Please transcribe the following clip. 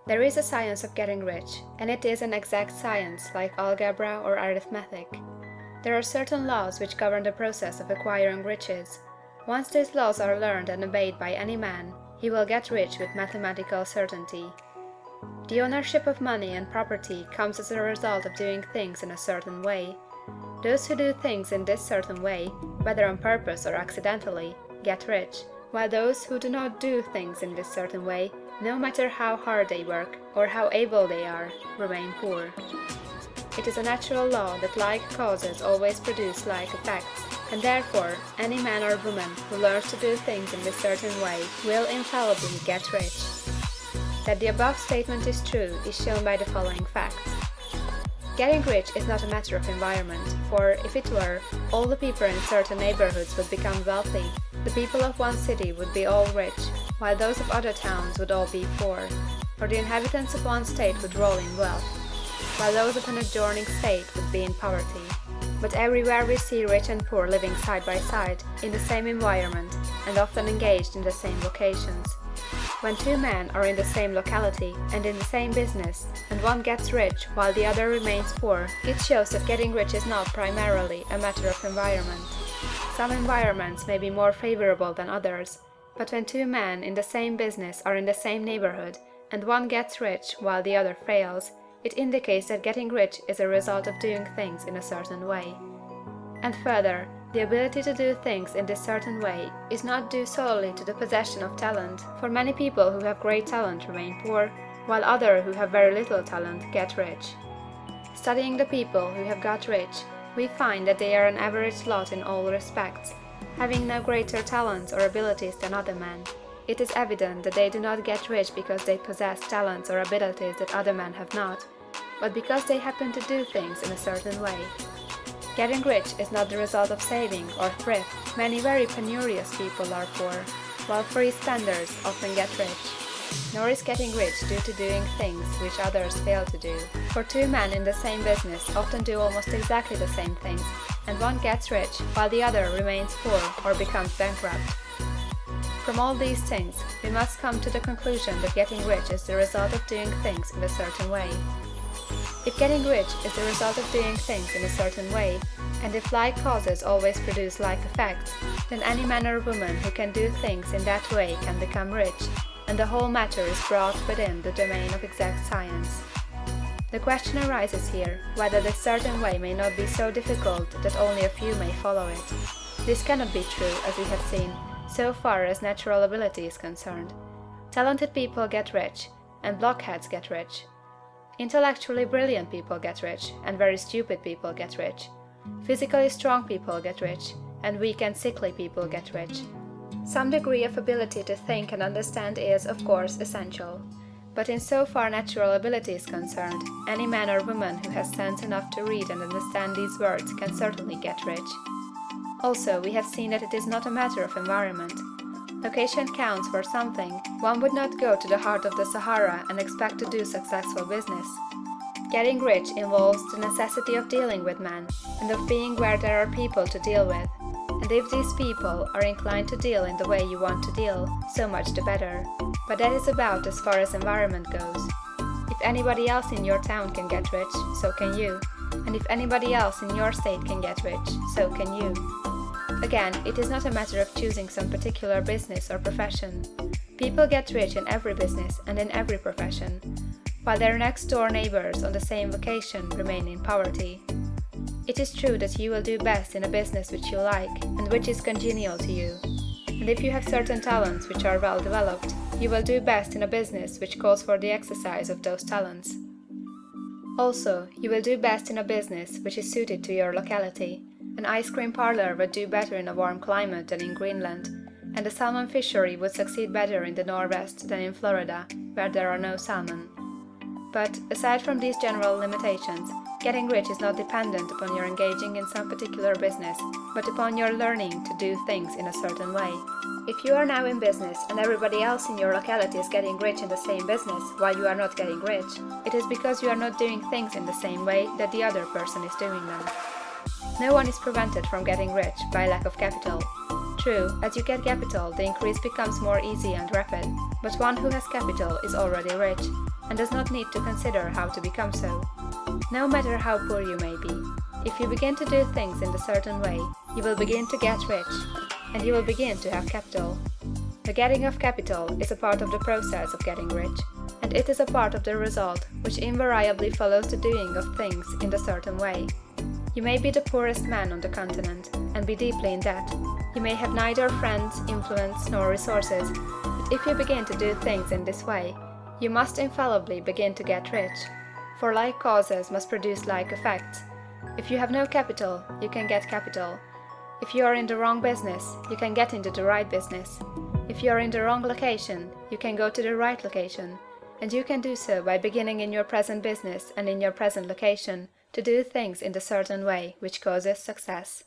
There is a science of getting rich, and it is an exact science like algebra or arithmetic. There are certain laws which govern the process of acquiring riches. Once these laws are learned and obeyed by any man, he will get rich with mathematical certainty. The ownership of money and property comes as a result of doing things in a certain way. Those who do things in this certain way, whether on purpose or accidentally, get rich, while those who do not do things in this certain way, no matter how hard they work or how able they are, remain poor. It is a natural law that like causes always produce like effects, and therefore any man or woman who learns to do things in this certain way will infallibly get rich. That the above statement is true is shown by the following facts. Getting rich is not a matter of environment, for if it were, all the people in certain neighborhoods would become wealthy. The people of one city would be all rich, while those of other towns would all be poor, or the inhabitants of one state would roll in wealth, while those of an adjoining state would be in poverty. But everywhere we see rich and poor living side by side, in the same environment, and often engaged in the same vocations. When two men are in the same locality and in the same business, and one gets rich while the other remains poor, it shows that getting rich is not primarily a matter of environment. Some environments may be more favorable than others, but when two men in the same business are in the same neighborhood, and one gets rich while the other fails, it indicates that getting rich is a result of doing things in a certain way. And further, the ability to do things in this certain way is not due solely to the possession of talent, for many people who have great talent remain poor, while others who have very little talent get rich. Studying the people who have got rich, we find that they are an average lot in all respects, having no greater talents or abilities than other men. It is evident that they do not get rich because they possess talents or abilities that other men have not, but because they happen to do things in a certain way. Getting rich is not the result of saving or thrift. Many very penurious people are poor, while free spenders often get rich. Nor is getting rich due to doing things which others fail to do. For two men in the same business often do almost exactly the same things, and one gets rich while the other remains poor or becomes bankrupt. From all these things, we must come to the conclusion that getting rich is the result of doing things in a certain way. If getting rich is the result of doing things in a certain way, and if like causes always produce like effects, then any man or woman who can do things in that way can become rich, and the whole matter is brought within the domain of exact science. The question arises here, whether this certain way may not be so difficult that only a few may follow it. This cannot be true, as we have seen, so far as natural ability is concerned. Talented people get rich, and blockheads get rich. Intellectually brilliant people get rich, and very stupid people get rich. Physically strong people get rich, and weak and sickly people get rich. Some degree of ability to think and understand is, of course, essential. But in so far natural ability is concerned, any man or woman who has sense enough to read and understand these words can certainly get rich. Also, we have seen that it is not a matter of environment. Location counts for something. One would not go to the heart of the Sahara and expect to do successful business. Getting rich involves the necessity of dealing with men, and of being where there are people to deal with. And if these people are inclined to deal in the way you want to deal, so much the better. But that is about as far as environment goes. If anybody else in your town can get rich, so can you. And if anybody else in your state can get rich, so can you. Again, it is not a matter of choosing some particular business or profession. People get rich in every business and in every profession, while their next-door neighbors on the same vocation remain in poverty. It is true that you will do best in a business which you like and which is congenial to you. And if you have certain talents which are well developed, you will do best in a business which calls for the exercise of those talents. Also, you will do best in a business which is suited to your locality. An ice cream parlor would do better in a warm climate than in Greenland, and a salmon fishery would succeed better in the Northwest than in Florida, where there are no salmon. But, aside from these general limitations, getting rich is not dependent upon your engaging in some particular business, but upon your learning to do things in a certain way. If you are now in business and everybody else in your locality is getting rich in the same business while you are not getting rich, it is because you are not doing things in the same way that the other person is doing them. No one is prevented from getting rich by lack of capital. True, as you get capital, the increase becomes more easy and rapid, but one who has capital is already rich, and does not need to consider how to become so. No matter how poor you may be, if you begin to do things in a certain way, you will begin to get rich, and you will begin to have capital. The getting of capital is a part of the process of getting rich, and it is a part of the result which invariably follows the doing of things in a certain way. You may be the poorest man on the continent, and be deeply in debt. You may have neither friends, influence, nor resources, but if you begin to do things in this way, you must infallibly begin to get rich, for like causes must produce like effects. If you have no capital, you can get capital. If you are in the wrong business, you can get into the right business. If you are in the wrong location, you can go to the right location, and you can do so by beginning in your present business and in your present location to do things in the certain way which causes success.